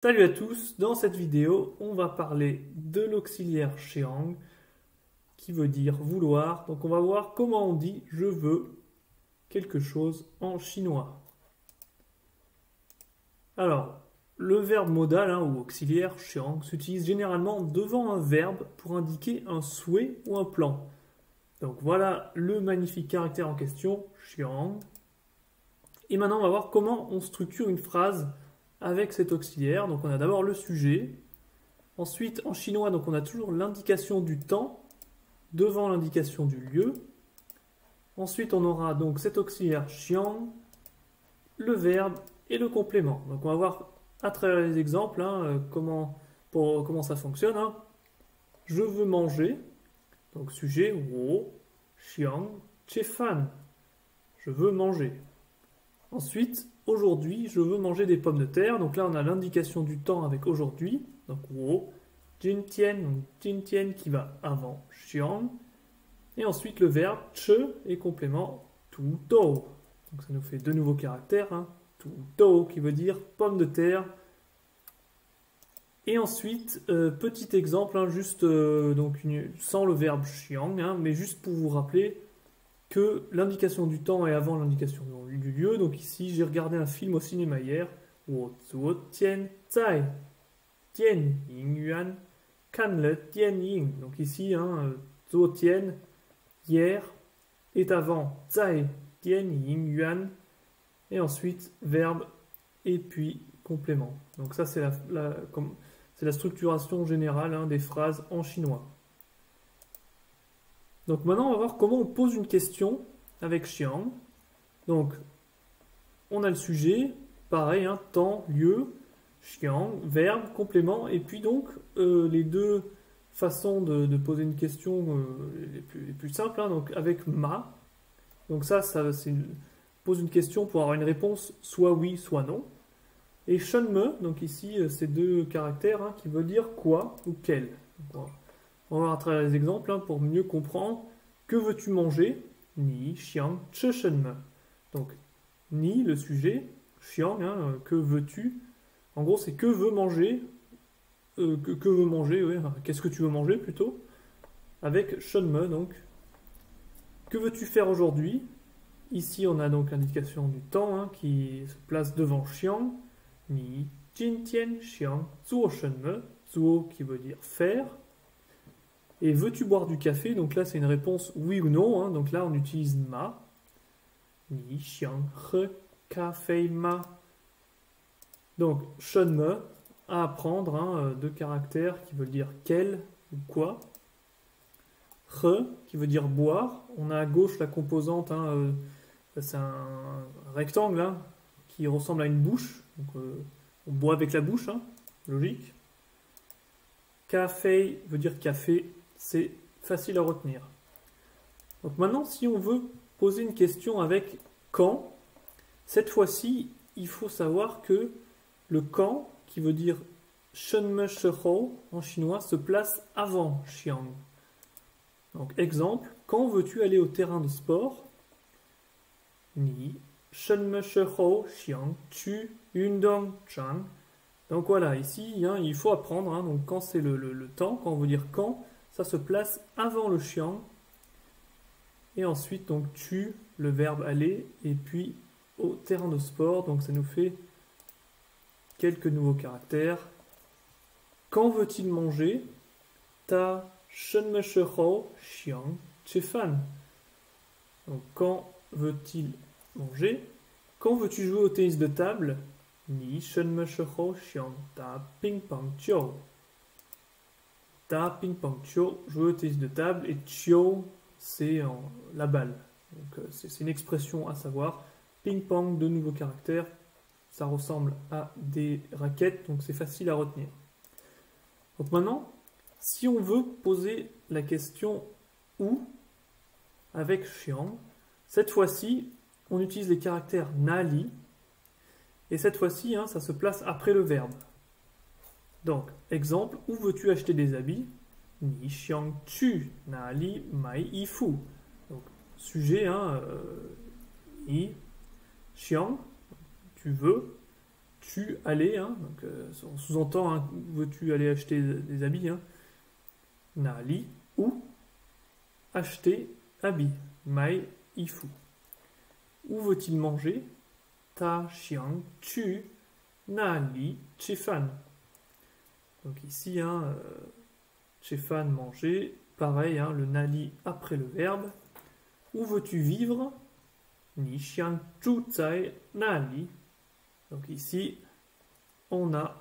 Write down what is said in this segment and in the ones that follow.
Salut à tous, dans cette vidéo, on va parler de l'auxiliaire xiang qui veut dire vouloir. Donc on va voir comment on dit je veux quelque chose en chinois. Alors, le verbe modal ou auxiliaire xiang s'utilise généralement devant un verbe pour indiquer un souhait ou un plan. Donc voilà le magnifique caractère en question, xiang. Et maintenant on va voir comment on structure une phrase avec cet auxiliaire. Donc on a d'abord le sujet. Ensuite, en chinois, donc on a toujours l'indication du temps devant l'indication du lieu. Ensuite, on aura donc cet auxiliaire xiang, le verbe et le complément. Donc on va voir à travers les exemples comment ça fonctionne. Je veux manger, donc sujet wo, xiang, che fan. Je veux manger. Ensuite, aujourd'hui, je veux manger des pommes de terre. Donc là, on a l'indication du temps avec aujourd'hui. Donc wo, Jintian, donc Jintian qui va avant xiang. Et ensuite le verbe che et complément tu do. Donc ça nous fait deux nouveaux caractères. Tu do qui veut dire pomme de terre. Et ensuite, petit exemple, sans le verbe xiang, mais juste pour vous rappeler que l'indication du temps est avant l'indication du lieu. Donc ici, j'ai regardé un film au cinéma hier. Wo zuo tian zai tian ying yuan kan le tian ying. Donc ici, zuo tian, hier, est avant zai tian ying yuan. Et ensuite, verbe et puis complément. Donc ça, c'est la structuration générale des phrases en chinois. Donc maintenant, on va voir comment on pose une question avec xiang. Donc, on a le sujet, pareil, temps, lieu, xiang, verbe, complément, et puis donc les deux façons de poser une question les plus simples, donc avec ma. Donc pose une question pour avoir une réponse soit oui, soit non. Et shenme, donc ici, ces deux caractères qui veulent dire quoi ou quel. Donc, on va voir à travers les exemples pour mieux comprendre. Que veux-tu manger? Ni, xiang, che shenme. Donc, ni, le sujet, xiang, que veux-tu? En gros, c'est que veut manger, que veut manger, oui, qu'est-ce que tu veux manger plutôt? Avec shenme, donc, que veux-tu faire aujourd'hui? Ici, on a donc l'indication du temps qui se place devant xiang. Ni, jin tian, xiang, zuo shenme. Zuo qui veut dire faire. Et veux-tu boire du café? Donc là, c'est une réponse oui ou non. Donc là, on utilise ma. Ni xiang he café ma. Donc, shenme, à apprendre, deux caractères qui veulent dire quel ou quoi. He, qui veut dire boire. On a à gauche la composante, c'est un rectangle qui ressemble à une bouche. Donc, on boit avec la bouche, logique. Café veut dire café. C'est facile à retenir. Donc maintenant, si on veut poser une question avec quand, cette fois-ci, il faut savoir que le quand, qui veut dire shenme shehou en chinois, se place avant xiang. Donc exemple, quand veux-tu aller au terrain de sport? Ni shenme shehou xiang tu yundong chang. Donc voilà, ici, il faut apprendre. Donc quand c'est le temps, quand on veut dire quand, ça se place avant le xiang. Et ensuite, donc, tu, le verbe aller, et puis au terrain de sport. Donc, ça nous fait quelques nouveaux caractères. Quand veut-il manger? Ta shenme shehou xiang che fan. Donc, quand veut-il manger? Quand veux-tu jouer au tennis de table? Ni shenme shehou xiang ta ping pong chiu. Ta ping pong chiu, jouer au tennis de table, et chiu, c'est la balle. Donc c'est une expression à savoir. Ping pong, de nouveaux caractères, ça ressemble à des raquettes, donc c'est facile à retenir. Donc maintenant, si on veut poser la question où avec xiang, cette fois-ci, on utilise les caractères na-li, et cette fois-ci, ça se place après le verbe. Donc, exemple, où veux-tu acheter des habits? Ni xiang tu na li mai yi fu. Donc, sujet, ni xiang, tu veux, tu aller, hein, donc on sous-entend, hein, où veux-tu aller acheter des habits, hein, nali, ou acheter habits, mai ifu. Où veut-il manger? Ta xiang tu nali chifan. Donc ici, hein, chifan manger, pareil, hein, le nali après le verbe. Où veux-tu vivre? Ni xiang zhu zai nali. Donc ici, on a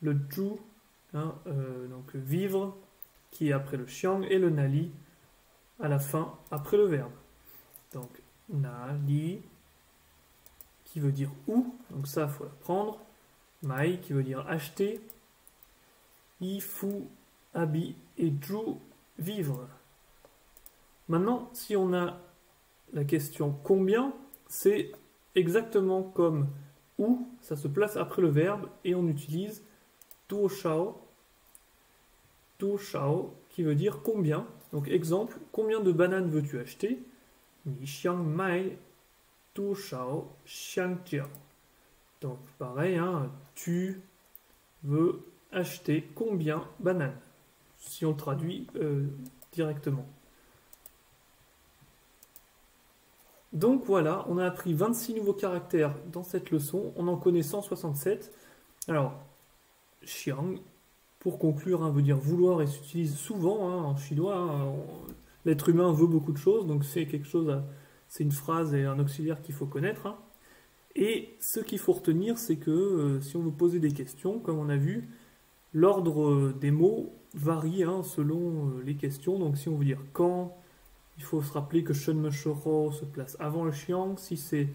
le zhu, hein, donc vivre, qui est après le xiang, et le nali à la fin, après le verbe. Donc, nali, qui veut dire où, donc ça, il faut l'apprendre. Mai, qui veut dire acheter. Ifu, habit, et zhu, vivre. Maintenant, si on a la question combien, c'est exactement comme où, ça se place après le verbe, et on utilise duo shao, qui veut dire combien. Donc exemple, combien de bananes veux-tu acheter? Ni xiang mai duo shao xiang jiao. Donc pareil, hein, tu veux acheter combien bananes, si on le traduit directement. Donc voilà, on a appris 26 nouveaux caractères dans cette leçon, on en connaît 167. Alors, xiang, pour conclure, hein, veut dire vouloir et s'utilise souvent, hein, en chinois. Hein, l'être humain veut beaucoup de choses, donc c'est quelque chose, c'est une phrase et un auxiliaire qu'il faut connaître. Hein. Et ce qu'il faut retenir, c'est que si on veut poser des questions, comme on a vu, l'ordre des mots varie, hein, selon les questions. Donc si on veut dire quand, il faut se rappeler que shen me shoro se place avant le xiang. Si c'est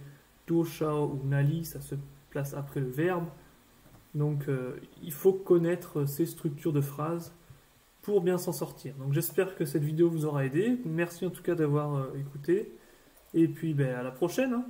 duo shao ou nali, ça se place après le verbe. Donc il faut connaître ces structures de phrases pour bien s'en sortir. Donc j'espère que cette vidéo vous aura aidé. Merci en tout cas d'avoir écouté. Et puis ben, à la prochaine. Hein.